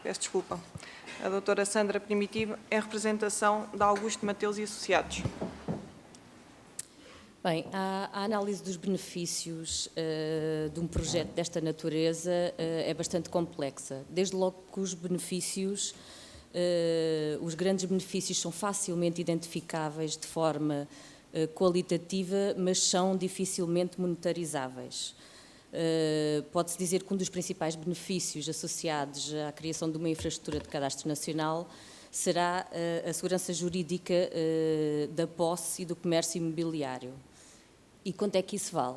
Peço desculpa. A doutora Sandra Primitivo, em representação da Augusto Mateus e Associados. Bem, a análise dos benefícios de um projeto desta natureza é bastante complexa. Desde logo que os benefícios, os grandes benefícios são facilmente identificáveis de forma qualitativa, mas são dificilmente monetarizáveis. Pode-se dizer que um dos principais benefícios associados à criação de uma infraestrutura de cadastro nacional será a segurança jurídica da posse e do comércio imobiliário. E quanto é que isso vale,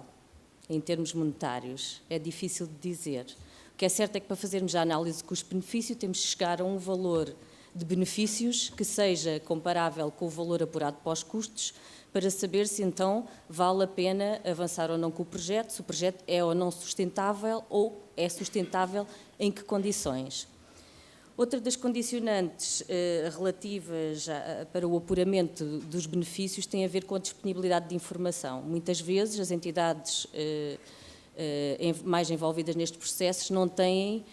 em termos monetários? É difícil de dizer. O que é certo é que para fazermos a análise de custo-benefício temos que chegar a um valor de benefícios que seja comparável com o valor apurado pós custos, para saber se então vale a pena avançar ou não com o projeto, se o projeto é ou não sustentável ou é sustentável em que condições. Outra das condicionantes relativas para o apuramento dos benefícios tem a ver com a disponibilidade de informação. Muitas vezes as entidades mais envolvidas nestes processos não têm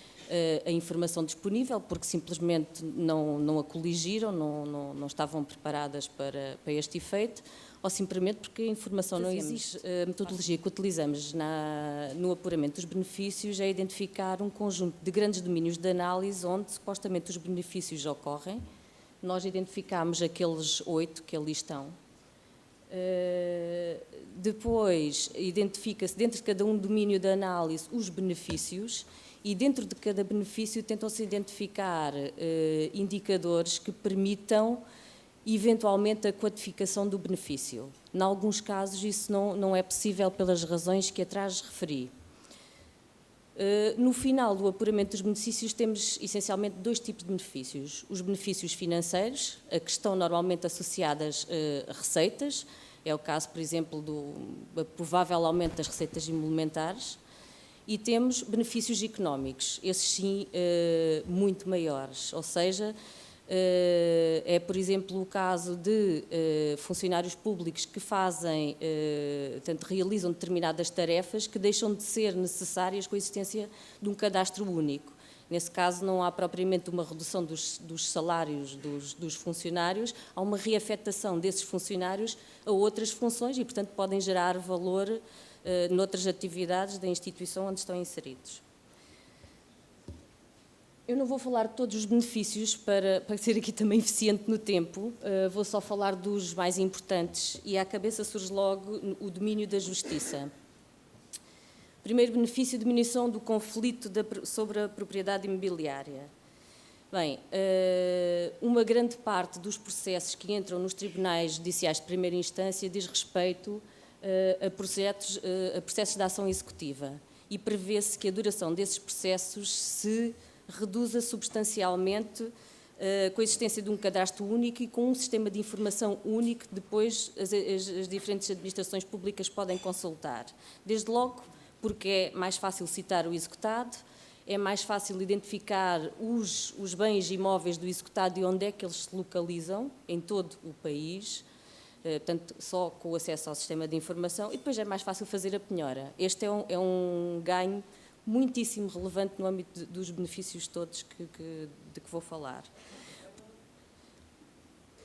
a informação disponível porque simplesmente não a coligiram, não estavam preparadas para este efeito, ou simplesmente porque a informação não existe. A metodologia que utilizamos no apuramento dos benefícios é identificar um conjunto de grandes domínios de análise onde supostamente os benefícios ocorrem. Nós identificamos aqueles 8 que ali estão. Depois identifica-se dentro de cada um domínio de análise os benefícios e dentro de cada benefício tentam-se identificar indicadores que permitam eventualmente a quantificação do benefício. Em alguns casos isso não é possível pelas razões que atrás referi. No final do apuramento dos benefícios temos essencialmente 2 tipos de benefícios. Os benefícios financeiros, a que estão normalmente associadas a receitas, é o caso, por exemplo, do provável aumento das receitas implementares, e temos benefícios económicos, esses sim muito maiores, ou seja, é, por exemplo, o caso de funcionários públicos que fazem, portanto, realizam determinadas tarefas que deixam de ser necessárias com a existência de um cadastro único. Nesse caso, não há propriamente uma redução dos salários dos funcionários, há uma reafetação desses funcionários a outras funções e, portanto, podem gerar valor noutras atividades da instituição onde estão inseridos. Eu não vou falar de todos os benefícios para ser aqui também eficiente no tempo, vou só falar dos mais importantes e à cabeça surge logo o domínio da justiça. Primeiro benefício, diminuição do conflito sobre a propriedade imobiliária. Bem, uma grande parte dos processos que entram nos tribunais judiciais de primeira instância diz respeito a processos de ação executiva e prevê-se que a duração desses processos se reduza substancialmente com a existência de um cadastro único e com um sistema de informação único que depois as diferentes administrações públicas podem consultar. Desde logo porque é mais fácil citar o executado, é mais fácil identificar os bens imóveis do executado e onde é que eles se localizam em todo o país, portanto, só com o acesso ao sistema de informação, e depois é mais fácil fazer a penhora. Este é um ganho muitíssimo relevante no âmbito dos benefícios todos de que vou falar.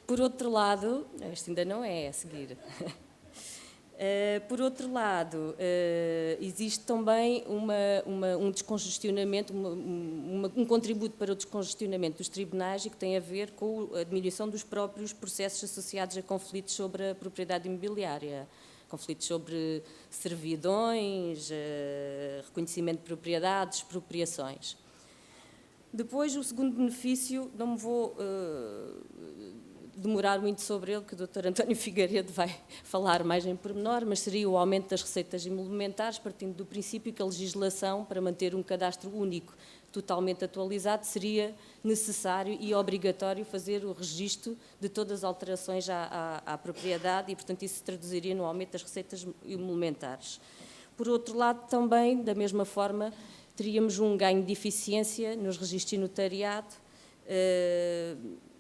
Por outro lado, este ainda não é a seguir. Por outro lado, existe também um descongestionamento, um contributo para o descongestionamento dos tribunais e que tem a ver com a diminuição dos próprios processos associados a conflitos sobre a propriedade imobiliária, conflitos sobre servidões, reconhecimento de propriedades, expropriações. Depois, o segundo benefício, não me vou demorar muito sobre ele, que o Dr. António Figueiredo vai falar mais em pormenor, mas seria o aumento das receitas implementares, partindo do princípio que a legislação, para manter um cadastro único totalmente atualizado, seria necessário e obrigatório fazer o registro de todas as alterações à propriedade e, portanto, isso se traduziria no aumento das receitas implementares. Por outro lado, também, da mesma forma, teríamos um ganho de eficiência nos registros e notariado,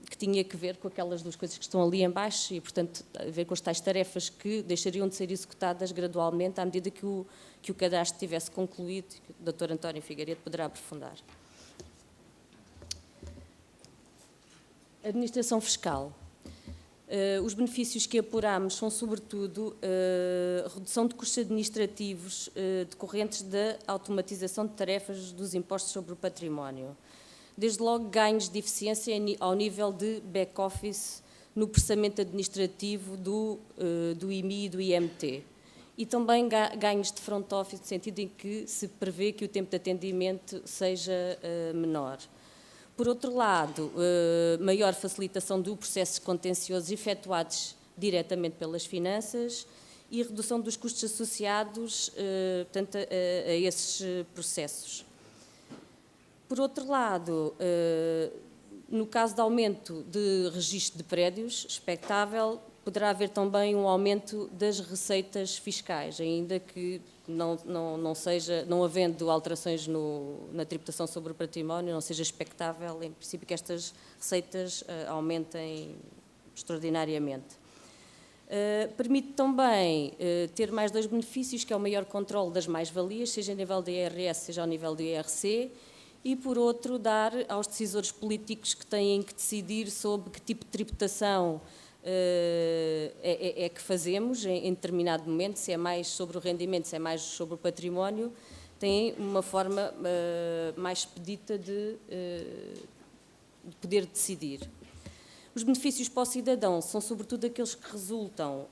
que tinha que ver com aquelas 2 coisas que estão ali em baixo e, portanto, a ver com as tais tarefas que deixariam de ser executadas gradualmente à medida que o cadastro tivesse concluído, que o Dr. António Figueiredo poderá aprofundar. Administração fiscal. Os benefícios que apurámos são, sobretudo, redução de custos administrativos decorrentes da automatização de tarefas dos impostos sobre o património. Desde logo, ganhos de eficiência ao nível de back-office no processamento administrativo do IMI e do IMT. E também ganhos de front-office, no sentido em que se prevê que o tempo de atendimento seja menor. Por outro lado, maior facilitação do processo contencioso efetuados diretamente pelas finanças e redução dos custos associados portanto, a esses processos. Por outro lado, no caso de aumento de registro de prédios, expectável, poderá haver também um aumento das receitas fiscais, ainda que não havendo alterações na tributação sobre o património, não seja expectável, em princípio, que estas receitas aumentem extraordinariamente. Permite também ter mais dois benefícios, que é o maior controle das mais-valias, seja a nível do IRS, seja ao nível do IRC, e, por outro, dar aos decisores políticos que têm que decidir sobre que tipo de tributação é que fazemos em determinado momento, se é mais sobre o rendimento, se é mais sobre o património, têm uma forma mais expedita de poder decidir. Os benefícios para o cidadão são sobretudo aqueles que resultam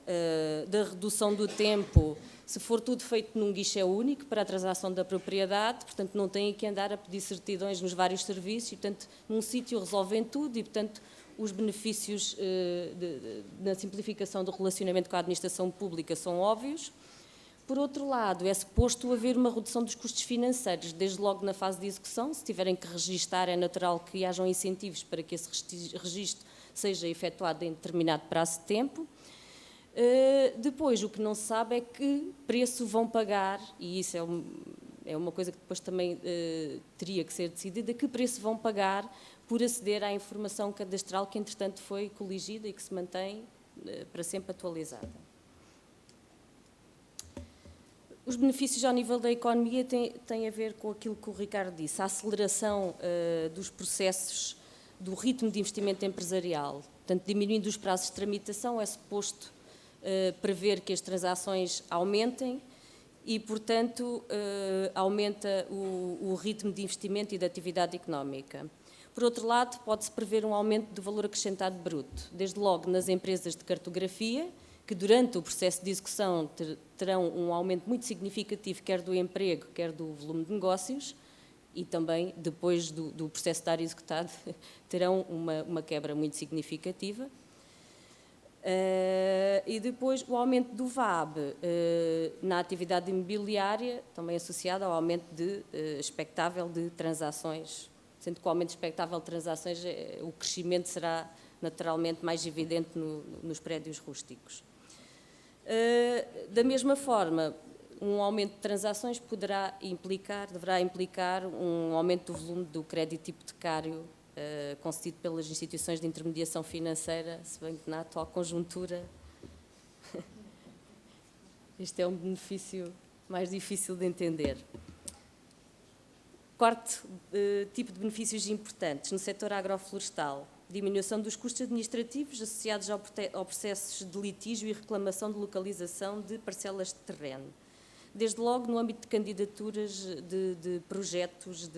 da redução do tempo, se for tudo feito num guichê único para a transação da propriedade, portanto não têm que andar a pedir certidões nos vários serviços e, portanto, num sítio resolvem tudo e, portanto, os benefícios na simplificação do relacionamento com a administração pública são óbvios. Por outro lado, é suposto haver uma redução dos custos financeiros, desde logo na fase de execução. Se tiverem que registar, é natural que hajam incentivos para que esse registro seja efetuado em determinado prazo de tempo. Depois, o que não se sabe é que preço vão pagar, e isso é uma coisa que depois também teria que ser decidida, que preço vão pagar por aceder à informação cadastral que, entretanto, foi coligida e que se mantém para sempre atualizada. Os benefícios ao nível da economia têm a ver com aquilo que o Ricardo disse, a aceleração dos processos, do ritmo de investimento empresarial. Portanto, diminuindo os prazos de tramitação, é suposto prever que as transações aumentem e, portanto, aumenta o ritmo de investimento e da atividade económica. Por outro lado, pode-se prever um aumento do valor acrescentado bruto, desde logo nas empresas de cartografia, que durante o processo de execução terão um aumento muito significativo, quer do emprego, quer do volume de negócios, e também, depois do processo de estar executado, terão uma quebra muito significativa. E depois o aumento do VAB na atividade imobiliária, também associado ao aumento expectável de transações, sendo que o aumento expectável de transações, o crescimento será naturalmente mais evidente nos prédios rústicos. Da mesma forma, um aumento de transações deverá implicar um aumento do volume do crédito hipotecário concedido pelas instituições de intermediação financeira, se bem que na atual conjuntura este é um benefício mais difícil de entender. Quarto tipo de benefícios importantes, no setor agroflorestal, diminuição dos custos administrativos associados ao processos de litígio e reclamação de localização de parcelas de terreno. Desde logo no âmbito de candidaturas de projetos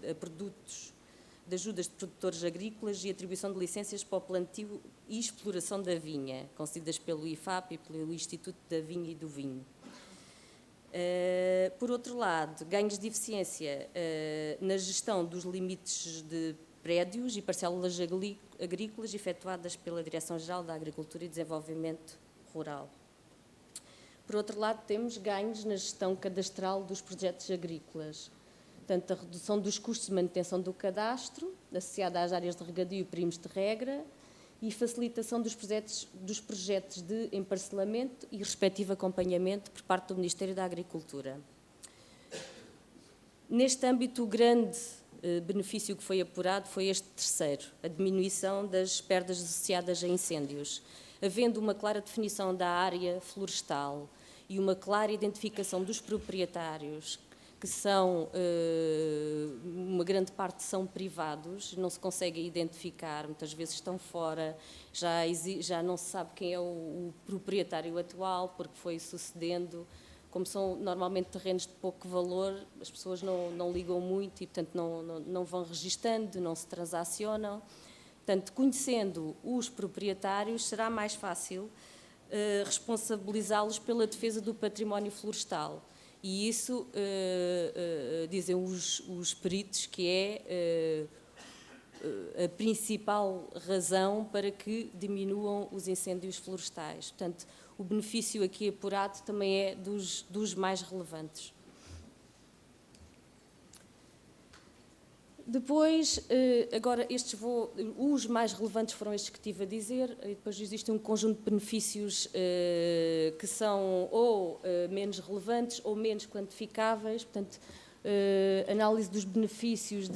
a produtos, de ajudas de produtores agrícolas e atribuição de licenças para o plantio e exploração da vinha, concedidas pelo IFAP e pelo Instituto da Vinha e do Vinho. Por outro lado, ganhos de eficiência na gestão dos limites de prédios e parcelas agrícolas efetuadas pela Direção-Geral da Agricultura e Desenvolvimento Rural. Por outro lado, temos ganhos na gestão cadastral dos projetos agrícolas. Portanto, a redução dos custos de manutenção do cadastro, associada às áreas de regadio e primos de regra, e facilitação dos projetos de emparcelamento e respectivo acompanhamento por parte do Ministério da Agricultura. Neste âmbito, o grande benefício que foi apurado foi este terceiro, a diminuição das perdas associadas a incêndios. Havendo uma clara definição da área florestal e uma clara identificação dos proprietários que são, uma grande parte são privados, não se conseguem identificar, muitas vezes estão fora, já não se sabe quem é o proprietário atual, porque foi sucedendo. Como são normalmente terrenos de pouco valor, as pessoas não ligam muito e, portanto, não vão registando, não se transacionam. Portanto, conhecendo os proprietários, será mais fácil responsabilizá-los pela defesa do património florestal. E isso, dizem os peritos, que é a principal razão para que diminuam os incêndios florestais. Portanto, o benefício aqui apurado também é dos mais relevantes. Depois, agora, os mais relevantes foram estes que estive a dizer, e depois existe um conjunto de benefícios que são ou menos relevantes ou menos quantificáveis, portanto, análise dos benefícios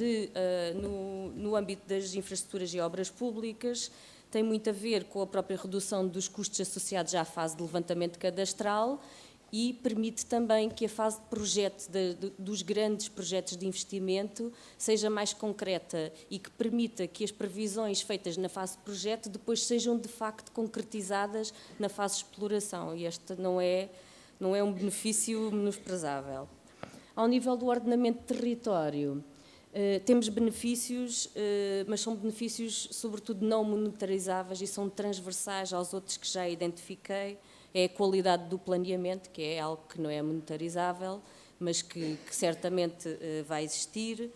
no âmbito das infraestruturas e obras públicas, tem muito a ver com a própria redução dos custos associados à fase de levantamento cadastral e permite também que a fase de projeto dos grandes projetos de investimento seja mais concreta e que permita que as previsões feitas na fase de projeto depois sejam de facto concretizadas na fase de exploração, e este não é um benefício menosprezável. Ao nível do ordenamento de território, temos benefícios, mas são benefícios sobretudo não monetarizáveis e são transversais aos outros que já identifiquei. É a qualidade do planeamento, que é algo que não é monetarizável, mas que certamente vai existir.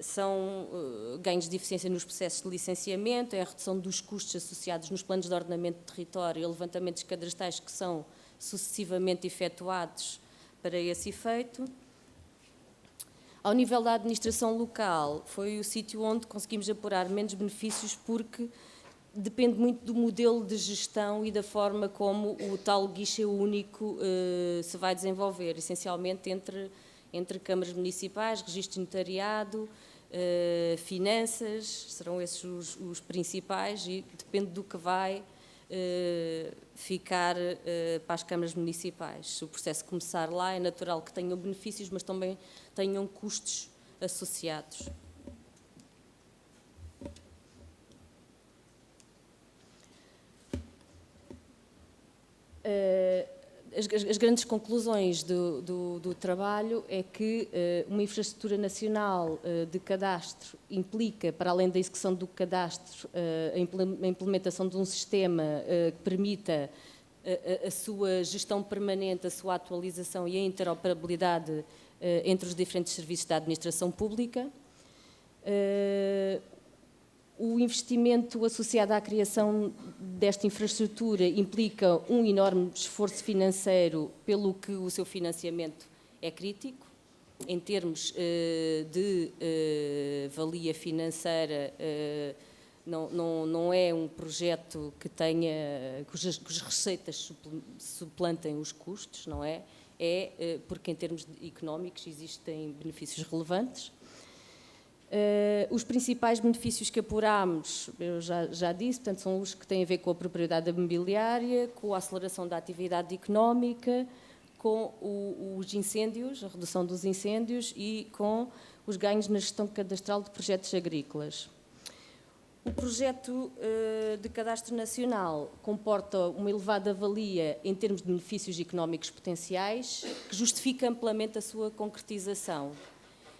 São ganhos de eficiência nos processos de licenciamento, é a redução dos custos associados nos planos de ordenamento de território e levantamentos cadastrais que são sucessivamente efetuados para esse efeito. Ao nível da administração local, foi o sítio onde conseguimos apurar menos benefícios porque depende muito do modelo de gestão e da forma como o tal guichê único se vai desenvolver, essencialmente entre câmaras municipais, registro de notariado, finanças, serão esses os principais, e depende do que vai ficar para as câmaras municipais. Se o processo começar lá, é natural que tenham benefícios, mas também tenham custos associados. As grandes conclusões do trabalho é que uma infraestrutura nacional de cadastro implica, para além da execução do cadastro, a implementação de um sistema que permita a sua gestão permanente, a sua atualização e a interoperabilidade entre os diferentes serviços da administração pública. O investimento associado à criação desta infraestrutura implica um enorme esforço financeiro, pelo que o seu financiamento é crítico. Em termos de valia financeira, não é um projeto que tenha, cujas receitas suplantem os custos, não é? É porque, em termos económicos, existem benefícios relevantes. Os principais benefícios que apurámos, eu já disse, portanto, são os que têm a ver com a propriedade imobiliária, com a aceleração da atividade económica, com os incêndios, a redução dos incêndios e com os ganhos na gestão cadastral de projetos agrícolas. O projeto de cadastro nacional comporta uma elevada valia em termos de benefícios económicos potenciais, que justifica amplamente a sua concretização.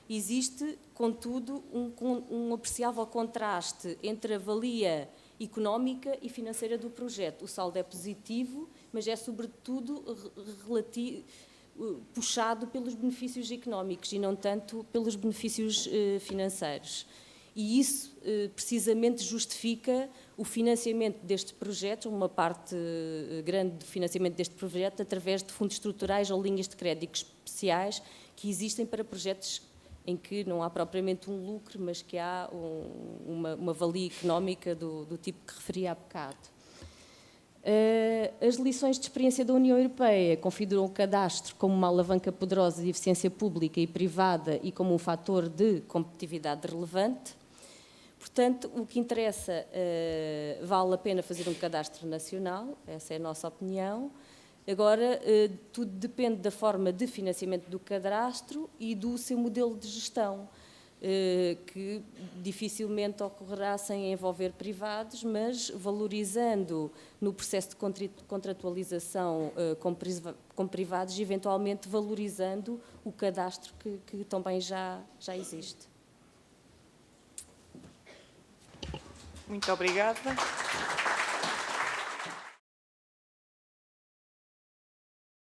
Existe, contudo, um apreciável contraste entre a valia económica e financeira do projeto. O saldo é positivo, mas é, sobretudo, puxado pelos benefícios económicos e não tanto pelos benefícios financeiros. E isso, precisamente, justifica o financiamento deste projeto, uma parte grande do financiamento deste projeto, através de fundos estruturais ou linhas de crédito especiais que existem para projetos em que não há propriamente um lucro, mas que há uma valia económica do tipo que referi há bocado. As lições de experiência da União Europeia configuram o cadastro como uma alavanca poderosa de eficiência pública e privada e como um fator de competitividade relevante. Portanto, o que interessa, vale a pena fazer um cadastro nacional, essa é a nossa opinião. Agora, tudo depende da forma de financiamento do cadastro e do seu modelo de gestão, que dificilmente ocorrerá sem envolver privados, mas valorizando no processo de contratualização com privados e eventualmente valorizando o cadastro que também já existe. Muito obrigada.